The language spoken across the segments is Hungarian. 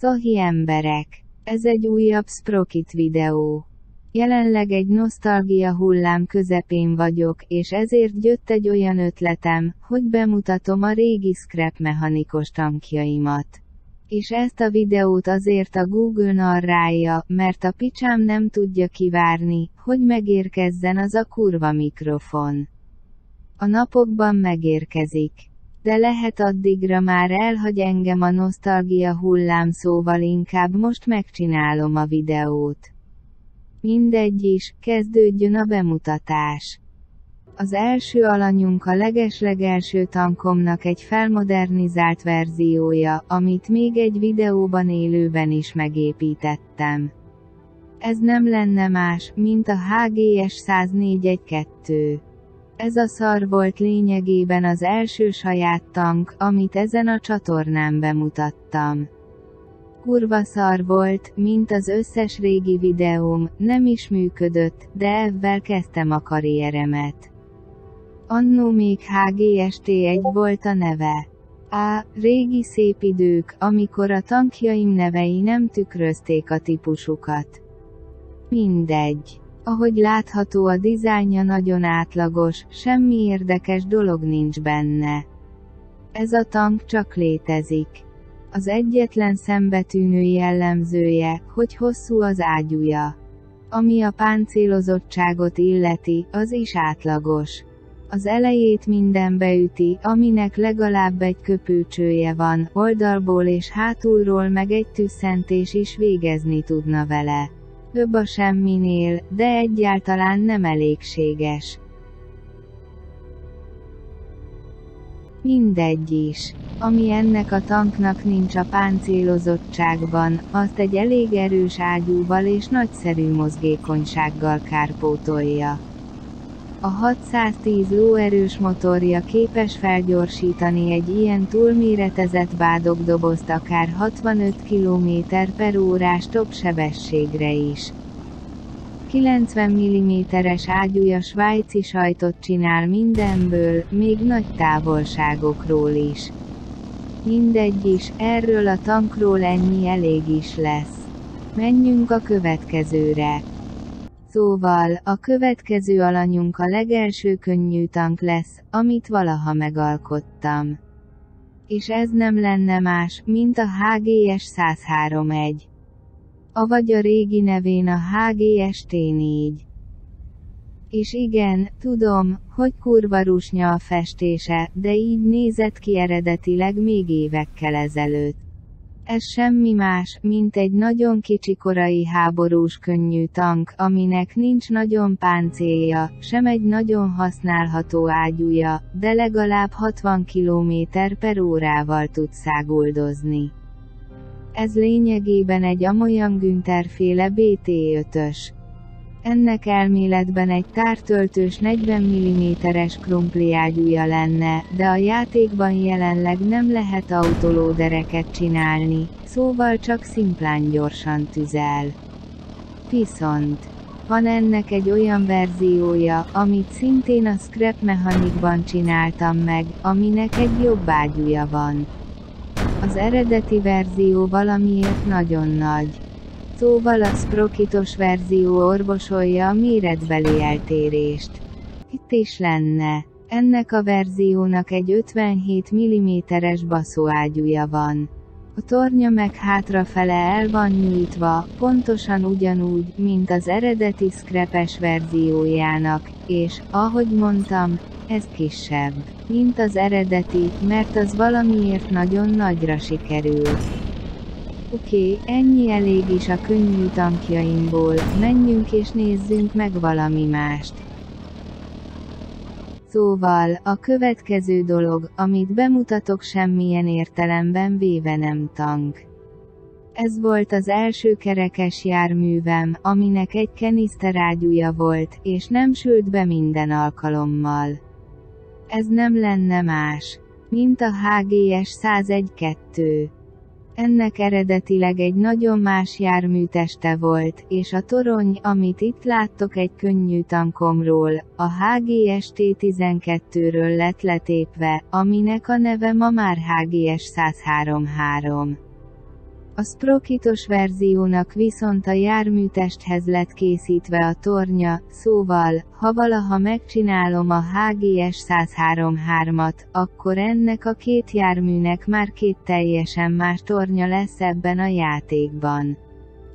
Szahi emberek! Ez egy újabb Sprocket videó. Jelenleg egy nosztalgia hullám közepén vagyok, és ezért jött egy olyan ötletem, hogy bemutatom a régi scrap mechanikos tankjaimat. És ezt a videót azért a Google narrálja, mert a picsám nem tudja kivárni, hogy megérkezzen az a kurva mikrofon. A napokban megérkezik. De lehet addigra már elhagy engem a nosztalgia hullám, szóval inkább most megcsinálom a videót. Mindegy is, kezdődjön a bemutatás. Az első alanyunk a legeslegelső tankomnak egy felmodernizált verziója, amit még egy videóban élőben is megépítettem. Ez nem lenne más, mint a HGS 104-12. Ez a szar volt lényegében az első saját tank, amit ezen a csatornán bemutattam. Kurva szar volt, mint az összes régi videóm, nem is működött, de ezzel kezdtem a karrieremet. Annó még HGST1 volt a neve. Régi szép idők, amikor a tankjaim nevei nem tükrözték a típusukat. Mindegy. Ahogy látható, a dizájnja nagyon átlagos, semmi érdekes dolog nincs benne. Ez a tank csak létezik. Az egyetlen szembetűnő jellemzője, hogy hosszú az ágyúja. Ami a páncélozottságot illeti, az is átlagos. Az elejét minden beüti, aminek legalább egy köpőcsője van, oldalból és hátulról meg egy tüsszentés is végezni tudna vele. Több a semminél, de egyáltalán nem elégséges. Mindegy is. Ami ennek a tanknak nincs a páncélozottságban, azt egy elég erős ágyúval és nagyszerű mozgékonysággal kárpótolja. A 610 lóerős motorja képes felgyorsítani egy ilyen túlméretezett bádogdobozt akár 65 km/h top sebességre is. 90 mm-es ágyúja svájci sajtot csinál mindenből, még nagy távolságokról is. Mindegy is, erről a tankról ennyi elég is lesz. Menjünk a következőre. Szóval, a következő alanyunk a legelső könnyű tank lesz, amit valaha megalkottam. És ez nem lenne más, mint a HGS 103-1. Avagy a régi nevén a HGS T4. És igen, tudom, hogy kurva rusnya a festése, de így nézett ki eredetileg még évekkel ezelőtt. Ez semmi más, mint egy nagyon kicsi korai háborús könnyű tank, aminek nincs nagyon páncélja, sem egy nagyon használható ágyúja, de legalább 60 km/h tud száguldozni. Ez lényegében egy amolyan Günther-féle BT-5-ös. Ennek elméletben egy tártöltős 40 mm-es krumpli ágyúja lenne, de a játékban jelenleg nem lehet autolódereket csinálni, szóval csak szimplán gyorsan tüzel. Viszont van ennek egy olyan verziója, amit szintén a Scrap Mechanicban csináltam meg, aminek egy jobb ágyúja van. Az eredeti verzió valamiért nagyon nagy. Szóval a Sprocketos verzió orvosolja a méretbeli eltérést. Itt is lenne. Ennek a verziónak egy 57 mm-es baszóágyúja van. A tornya meg hátrafele el van nyújtva, pontosan ugyanúgy, mint az eredeti scrapes verziójának, és, ahogy mondtam, ez kisebb, mint az eredeti, mert az valamiért nagyon nagyra sikerült. Oké, ennyi elég is a könnyű tankjaimból, menjünk és nézzünk meg valami mást. Szóval, a következő dolog, amit bemutatok, semmilyen értelemben véve nem tank. Ez volt az első kerekes járművem, aminek egy keniszterágyúja volt, és nem sült be minden alkalommal. Ez nem lenne más, mint a HGS 101-2. Ennek eredetileg egy nagyon más járműteste volt, és a torony, amit itt láttok egy könnyű tankomról, a HGS T12-ről lett letépve, aminek a neve ma már HGS 103-3. A sprokitos verziónak viszont a járműtesthez lett készítve a tornya, szóval, ha valaha megcsinálom a HGS 103-3-at, akkor ennek a két járműnek már két teljesen más tornya lesz ebben a játékban.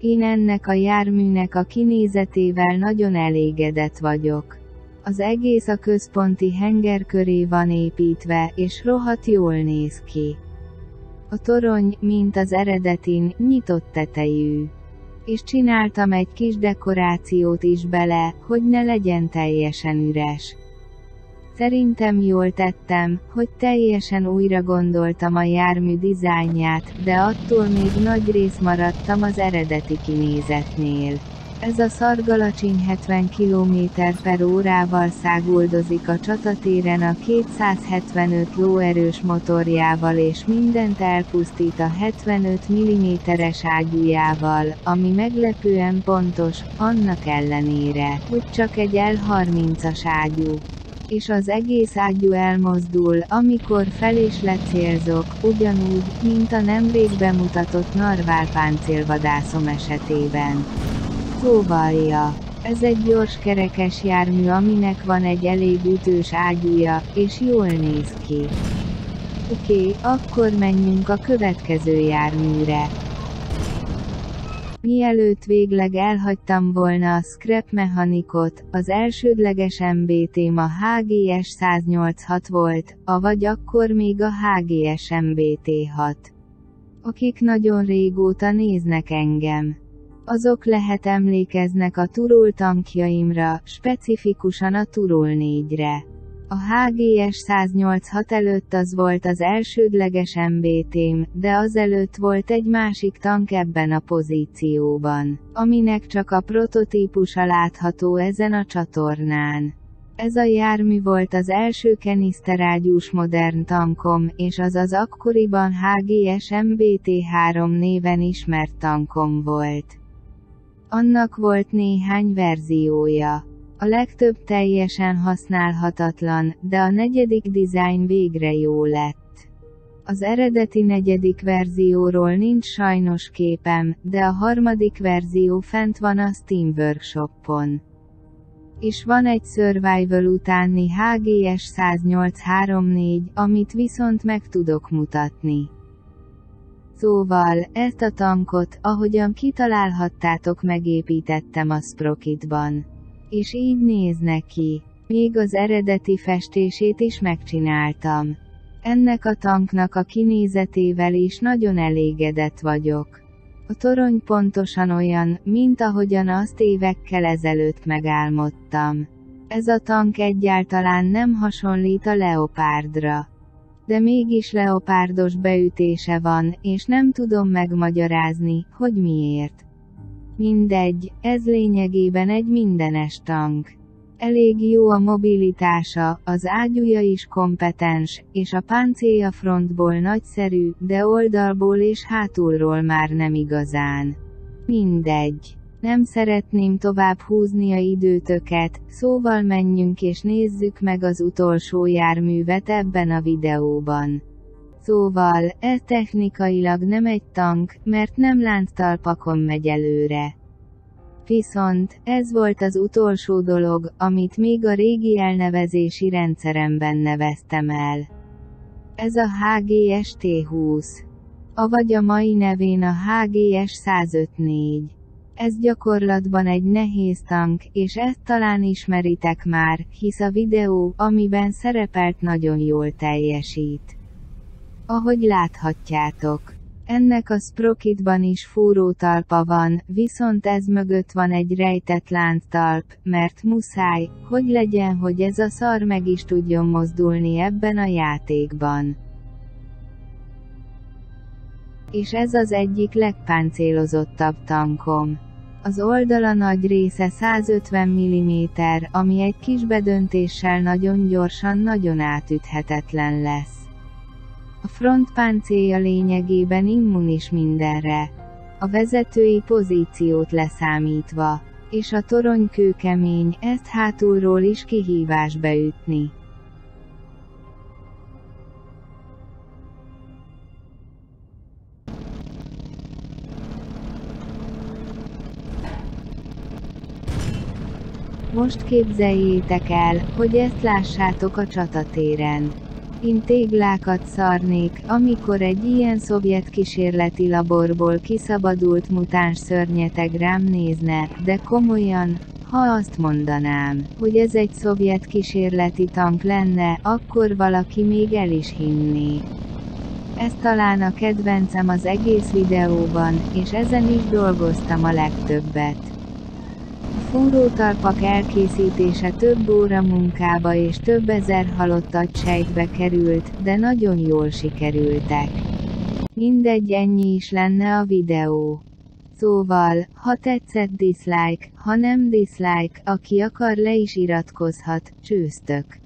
Én ennek a járműnek a kinézetével nagyon elégedett vagyok. Az egész a központi henger köré van építve, és rohadt jól néz ki. A torony, mint az eredetin, nyitott tetejű. És csináltam egy kis dekorációt is bele, hogy ne legyen teljesen üres. Szerintem jól tettem, hogy teljesen újra gondoltam a jármű dizájnját, de attól még nagy rész maradtam az eredeti kinézetnél. Ez a szargalacsiny 70 km/h-val száguldozik a csatatéren a 275 lóerős motorjával és mindent elpusztít a 75 mm-es ágyújával, ami meglepően pontos, annak ellenére, hogy csak egy L30-as ágyú. És az egész ágyú elmozdul, amikor fel és lecélzok, ugyanúgy, mint a nemrég bemutatott narvál páncélvadászom esetében. Szóval ja, ez egy gyors kerekes jármű, aminek van egy elég ütős ágyúja, és jól néz ki. Oké, akkor menjünk a következő járműre. Mielőtt végleg elhagytam volna a Scrap Mechanicot, az elsődleges MBT-m a HGS 186 volt, avagy akkor még a HGS MBT6. Akik nagyon régóta néznek engem, azok lehet emlékeznek a Turul tankjaimra, specifikusan a Turul 4-re. A HGS 186 előtt az volt az elsődleges MBT-m, de azelőtt volt egy másik tank ebben a pozícióban, aminek csak a prototípusa látható ezen a csatornán. Ez a jármű volt az első keniszterágyús modern tankom, és az akkoriban HGS MBT3 néven ismert tankom volt. Annak volt néhány verziója. A legtöbb teljesen használhatatlan, de a negyedik dizájn végre jó lett. Az eredeti negyedik verzióról nincs sajnos képem, de a harmadik verzió fent van a Steam Workshopon. És van egy Survival utáni HGS 10834, amit viszont meg tudok mutatni. Szóval, ezt a tankot, ahogyan kitalálhattátok, megépítettem a Sprocketban. És így néz neki. Még az eredeti festését is megcsináltam. Ennek a tanknak a kinézetével is nagyon elégedett vagyok. A torony pontosan olyan, mint ahogyan azt évekkel ezelőtt megálmodtam. Ez a tank egyáltalán nem hasonlít a Leopardra. De mégis leopárdos beütése van, és nem tudom megmagyarázni, hogy miért. Mindegy, ez lényegében egy mindenes tank. Elég jó a mobilitása, az ágyúja is kompetens, és a páncélja frontból nagyszerű, de oldalból és hátulról már nem igazán. Mindegy. Nem szeretném tovább húzni a időtöket, szóval menjünk és nézzük meg az utolsó járművet ebben a videóban. Szóval, ez technikailag nem egy tank, mert nem lánctalpakon megy előre. Viszont, ez volt az utolsó dolog, amit még a régi elnevezési rendszeremben neveztem el. Ez a HGS T20. Avagy a mai nevén a HGS 154. Ez gyakorlatban egy nehéz tank, és ezt talán ismeritek már, hisz a videó, amiben szerepelt, nagyon jól teljesít. Ahogy láthatjátok, ennek a Sprocketban is fúrótalpa van, viszont ez mögött van egy rejtett lánctalp, mert muszáj, hogy legyen, hogy ez a szar meg is tudjon mozdulni ebben a játékban. És ez az egyik legpáncélozottabb tankom. Az oldala nagy része 150 mm, ami egy kis bedöntéssel nagyon gyorsan nagyon átüthetetlen lesz. A front páncélja lényegében immunis mindenre, a vezetői pozíciót leszámítva, és a torony kőkemény, ezt hátulról is kihívás beütni. Most képzeljétek el, hogy ezt lássátok a csatatéren. Én téglákat szarnék, amikor egy ilyen szovjet kísérleti laborból kiszabadult mutáns szörnyeteg rám nézne, de komolyan, ha azt mondanám, hogy ez egy szovjet kísérleti tank lenne, akkor valaki még el is hinné. Ez talán a kedvencem az egész videóban, és ezen is dolgoztam a legtöbbet. A fúrótalpak elkészítése több óra munkába és több ezer halott agysejtbe került, de nagyon jól sikerültek. Mindegy, ennyi is lenne a videó. Szóval, ha tetszett dislike, ha nem dislike, aki akar le is iratkozhat, csőztök.